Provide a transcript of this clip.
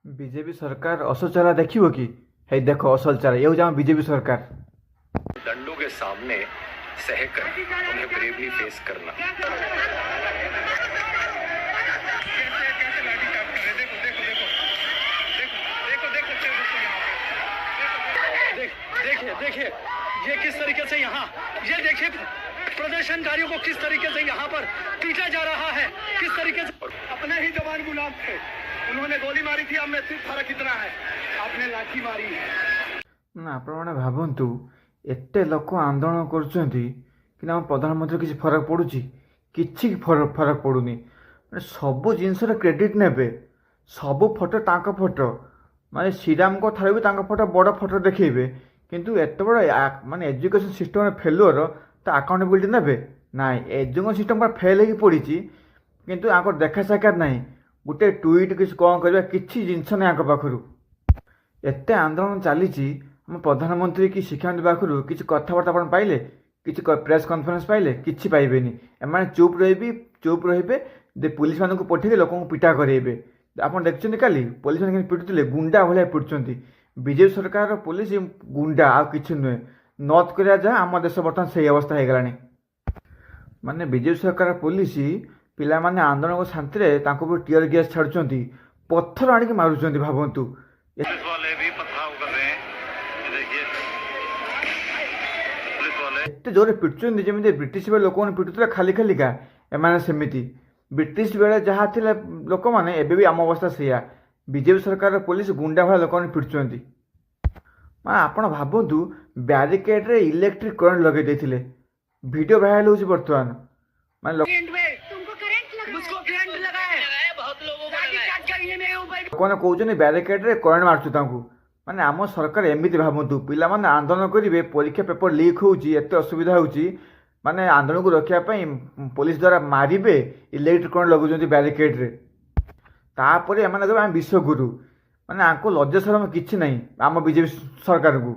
BJP सरकार असल चेहरा देखियो कि हे देखो असल चेहरा ये हूँ बीजेपी सरकार। दंडों के सामने सहकर उन्हें ब्रेवली फेस करना। देखिए देखिए ये किस तरीके से यहाँ ये देखिए प्रदर्शनकारियों को किस तरीके से यहाँ पर पीटा जा रहा है, किस तरीके से अपने ही जवान गुलाम थे, उन्होंने गोली मारी थी, अब में फर्क कितना है, आपने लाठी मारी है ना। आपने भावतु एत लोक आंदोलन कर प्रधानमंत्री किसी फरक पड़ुची कि फरक पड़ूनी। सब जिनस क्रेडिट ने सबू फोटो तांका फोटो माने श्रीराम को ठारे भी तांका फोटो बड़ फोटो देखेबे किंतु एत बड़ माने एजुकेशन सिस्टम फेलुअर तो अकाउंटेबिलिटी ने ना। एजुकेशन सिस्टम पर फेल हो पड़ी किंतु आंकर देखा साक्षात ना गोटे ट्वीट किसी कौन कर किसी जिनस ना पाखु एत आंदोलन चली आम प्रधानमंत्री कि शिक्षामंत्री पाखु किसी कथबार्ता आप पाइले किसी प्रेस कॉन्फ्रेंस पाइले किसी पाइबे एम चुप रे पुलिस मान को पठे लोक पिटा करेबे। आप देखते काली पुलिस मैंने पिटुले गुंडा भाया पिटुंट। बीजेपी सरकार पुलिस गुंडा आ कि नुहे नॉर्थ कोरिया जहाँ आम देश बर्तमान से अवस्था हो गलानी। माने बीजेपी सरकार पुलिस पिला माने आंदोलन को शांति टीयर गैस छाड़ुंट पत्थर आणिक मारुंट। भावतु एत जोर पिटुंट जमी ब्रिटिश बेले लोक मैंने पिटुले खाली खालिका एम सेमती ब्रिटिश बेले जहाँ थे लोक मैंने एबे भी आम अवस्था से बीजेपी सरकार पुलिस गुंडा भाया लोक पिटुंट। मैं आप भावतु ब्यारिकेड रे इलेक्ट्रिक करंट लगे देते वीडियो भाइराल हो बर्तमान मैं लोक कहते ब्यारिकेड रे करंट मार्चु माने आम सरकार एमती भावतु पिला माने आंदोलन करेंगे परीक्षा पेपर लीक होती असुविधा होची माने आंदोलन को रखापी पुलिस द्वारा मारे इलेक्ट्रिक करंट लगुच ब्यारिकेड रे तापर एम विश्वगुरु माने लज्जा शरम किसी ना आम बीजेपी सरकार को।